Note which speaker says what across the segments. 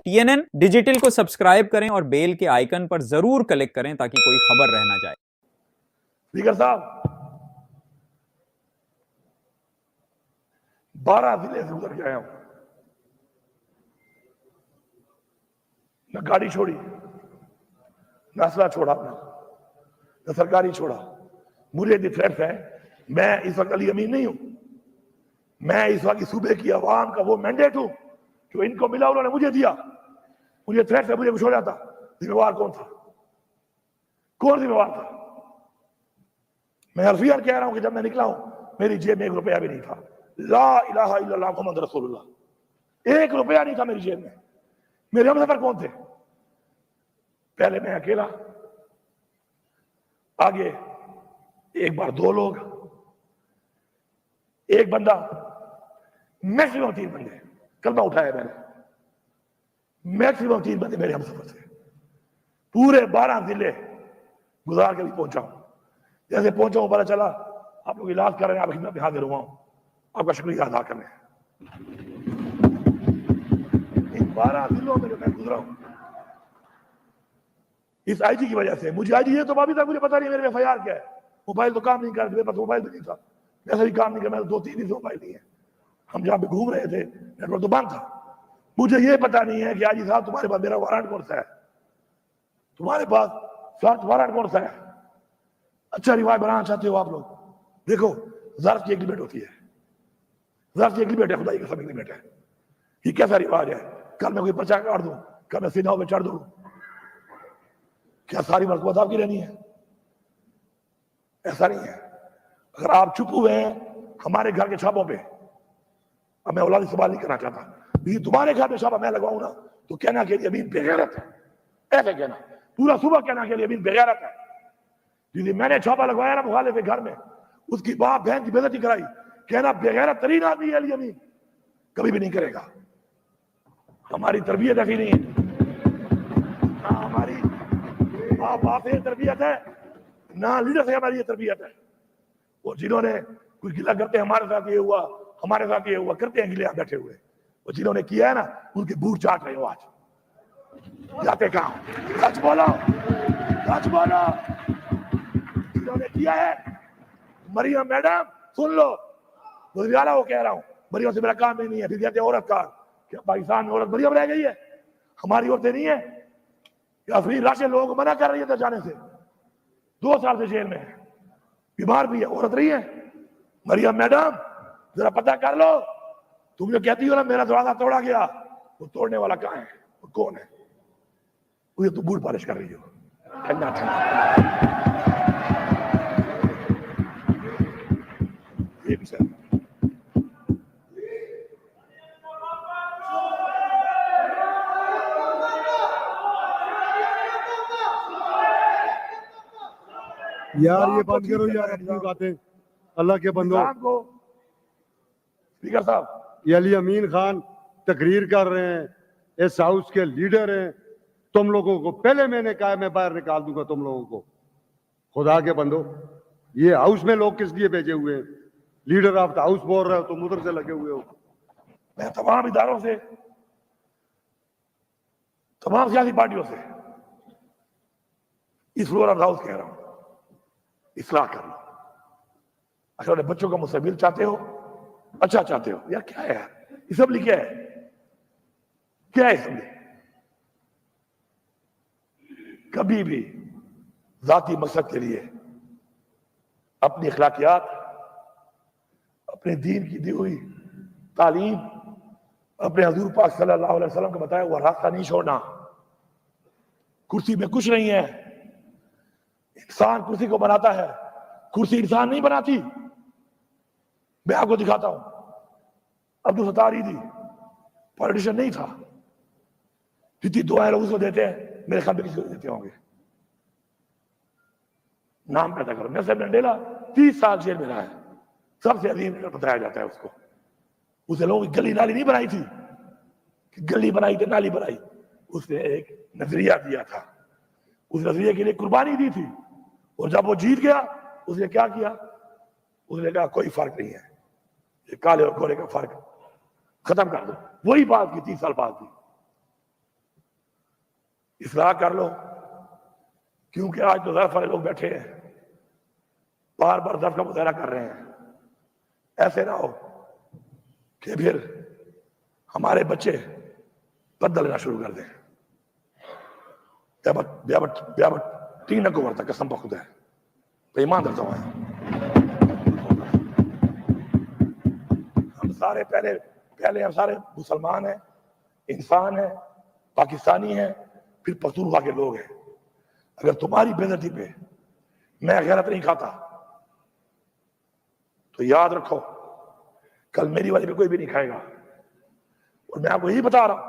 Speaker 1: TNN digital کو subscribe کریں اور بیل کے آئیکن پر ضرور کلک کریں تاکہ کوئی خبر رہ نہ جائے۔
Speaker 2: اسپیکر صاحب 12 ضلع سے گزر کے آیا ہوں، نہ گاڑی چھوڑی، نہ اسلحہ چھوڑا، نہ سرکاری چھوڑا۔ مجھے دی تھریٹس ہے، میں اس وقت علی امین نہیں ہوں، میں اس وقت صوبے کی عوام کا وہ مینڈیٹ ہوں جو ان کو ملا انہوں نے مجھے دیا۔ مجھے تھریٹس ہے، مجھے کچھ ہو جاتا، ذمہ وار کون تھا؟ کون ذمہ وار تھا؟ میں حرفیاً کہہ رہا ہوں کہ جب میں نکلا ہوں میری جیب میں 1 روپیہ بھی نہیں تھا۔ لا الہ الا اللہ محمد رسول اللہ، 1 روپیہ نہیں تھا میری جیب میں۔ میرے ہم سفر کون تھے؟ پہلے میں اکیلا، آگے ایک بار 2 لوگ، ایک بندہ، میکسیمم 3 بندے۔ کلمہ اٹھایا میں نے، میکسیمم 3 بندے میرے ہم سفر تھے۔ پورے 12 ضلع گزار کے بھی پہنچا ہوں۔ جیسے پہنچا ہوں پتہ چلا آپ لوگ علاج کر رہے ہیں، آپ خدمت میں حاضر ہوا ہوں، آپ کا شکریہ ادا کرنے۔ ان 12 ضلعوں میں جو میں گزرا ہوں اس آئی جی کی وجہ سے، مجھے آئی جی یہ تو ابھی تک مجھے پتا نہیں میرے ایف آئی آر کیا ہے۔ موبائل تو کام نہیں کر رہے، میرے پاس موبائل بھی نہیں تھا، ویسے بھی کام نہیں کر، میں 2-3 دن سے موبائل نہیں ہے۔ ہم جہاں پہ گھوم رہے تھے نیٹ ورک تو بند تھا۔ مجھے یہ پتا نہیں ہے کہ آئی جی صاحب تمہارے پاس میرا وارنٹ کون سا ہے، تمہارے پاس سرچ وارنٹ کون سا ہے۔ اچھا رواج بنانا چاہتے ہو آپ لوگ، دیکھو ظرف کی ایگریمنٹ ہوتی ہے، ظرف کی ایگریمنٹ ہے، خدائی کا سب ایگریمنٹ ہے۔ یہ کیسا رواج ہے؟ کل میں کوئی پرچہ کاٹ دوں، کل میں سیناؤں پہ چڑھ دوں، کیا ساری مرتبہ آپ کی رہنی ہے؟ ایسا نہیں ہے۔ اگر آپ چھپ ہوئے ہیں ہمارے گھر کے چھاپوں پہ، اب میں اولادی سوال نہیں کرنا چاہتا، لیکن تمہارے گھر پہ چھاپا میں لگواؤں نا تو کہنا کہ امین بے غیرت ہے، ایسے کہنا پورا صبح کہنا کہ امین بے غیرت ہے۔ جی میں نے چھاپا لگوایا نا مخالف کے گھر میں، اس کی باپ بہن کی بے عزتی کرائی، کہنا بے غیرت ترین آدمی ہے علی امین، کبھی بھی نہیں کرے گا۔ ہماری تربیت ایسی نہیں ہے، نہ ہماری باپ سے تربیت ہے، نہ لیڈر سے ہماری یہ تربیت ہے۔ اور جنہوں نے کوئی گلہ کرتے ہیں ہمارے ساتھ یہ ہوا، ہمارے ساتھ یہ ہوا، کرتے ہیں گلے آپ بیٹھے ہوئے، اور جنہوں نے کیا ہے نا ان کے بوٹ چاٹ رہے ہو آج، جاتے کہاں؟ سچ بولو، سچ بولو۔ جنہوں نے کیا ہے، مریم میڈم سن لو، وزیر اعلیٰ کو کہہ رہا ہوں، مریم سے میرا کام نہیں ہے، پھر کہتے ہیں عورت کا، کیا پاکستان میں عورت مریم رہ گئی ہے؟ ہماری عورتیں نہیں ہیں؟ یا پھر راشن لوگوں کو منع کر رہی ہے جانے سے، 2 سال سے جیل میں ہے، بیمار بھی ہے، عورت رہی ہے؟ مریم میڈم ذرا پتہ کر لو، تم جو کہتی ہو نا میرا دروازہ توڑا گیا، وہ توڑنے والا کہاں ہے، وہ کون ہے؟ وہ تو بوٹ پالش کر رہی ہو، ٹھنڈا ٹھنڈا۔ یہ بھی سر
Speaker 3: یار یہ بند کرو یار اپنی باتیں، اللہ کے بندو۔
Speaker 2: اسپیکر صاحب
Speaker 3: یہ علی امین خان تقریر کر رہے ہیں، اس ہاؤس کے لیڈر ہیں، تم لوگوں کو پہلے میں نے کہا میں باہر نکال دوں گا تم لوگوں کو۔ خدا کے بندو، یہ ہاؤس میں لوگ کس لیے بھیجے ہوئے ہیں؟ لیڈر آف دا ہاؤس بول رہے ہو تم ادھر سے لگے ہوئے ہو۔
Speaker 2: میں تمام اداروں سے، تمام سیاسی پارٹیوں سے اس فلور آف ہاؤس کہہ رہا ہوں، اصلاح کر لو۔ اچھا بچوں کا مستقبل چاہتے ہو، اچھا چاہتے ہو، یار کیا ہے اسمبلی، کیا ہے، کیا ہے اسمبلی؟ کبھی بھی ذاتی مقصد کے لیے اپنی اخلاقیات، اپنے دین کی دی ہوئی تعلیم، اپنے حضور پاک صلی اللہ علیہ وسلم کا بتایا ہوا راستہ نہیں چھوڑنا۔ کرسی میں کچھ نہیں ہے، انسان کرسی کو بناتا ہے، کرسی انسان نہیں بناتی۔ میں آپ کو دکھاتا ہوں، عبدالستار عیدی پولیٹیشن نہیں تھا، جتنی دعائیں لوگ اس کو دیتے ہیں میرے خیال میں کسی کو دیتے ہوں گے۔ نام پیدا کرو، نیلسن منڈیلا 30 سال جیل میں رہا ہے، سب سے عظیم لیڈر بتایا جاتا ہے اس کو۔ اسے لوگوں کی گلی نالی نہیں بنائی تھی کہ گلی بنائی تھی نالی بنائی، اس نے ایک نظریہ دیا تھا، اس نظریے کے لیے قربانی دی تھی، اور جب وہ جیت گیا اس نے کیا کیا؟ اس نے کہا کوئی فرق نہیں ہے، یہ کالے اور گورے کا فرق ختم کر دو۔ وہی بات کی 30 سال بعد کی، اصلاح کر لو، کیونکہ آج تو ظرف والے لوگ بیٹھے ہیں بار بار ظرف کا مظاہرہ کر رہے ہیں. ایسے نہ ہو کہ پھر ہمارے بچے بدل لینا شروع کر دیں. تین کو ورتا قسم بخدا ہے ایمان کرتا ہوں. ہم سارے پہلے ہم سارے مسلمان ہیں، انسان ہیں، پاکستانی ہیں، پھر پختونخوا کے لوگ ہیں. اگر تمہاری بے عزتی پہ میں غیرت نہیں کھاتا تو یاد رکھو کل میری والی پہ کوئی بھی نہیں کھائے گا. اور میں آپ کو یہی بتا رہا ہوں،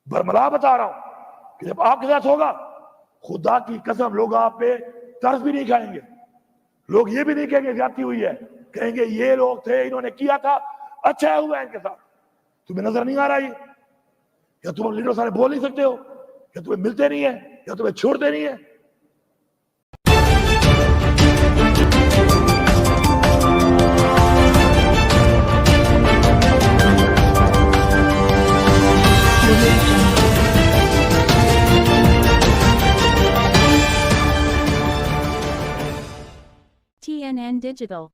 Speaker 2: برملا بتا رہا ہوں کہ جب آپ کے ساتھ ہوگا خدا کی قسم لوگ آپ پہ ترس بھی نہیں کھائیں گے. لوگ یہ بھی نہیں کہیں گے زیادتی ہوئی ہے، کہیں گے یہ لوگ تھے انہوں نے کیا تھا اچھا ہوا ہے ان کے ساتھ. تمہیں نظر نہیں آ رہا یہ؟ یا تم لیڈر سارے بول نہیں سکتے ہو؟ یا تمہیں ملتے نہیں ہیں؟ یا تمہیں چھوڑتے نہیں ہیں؟
Speaker 4: TNN Digital.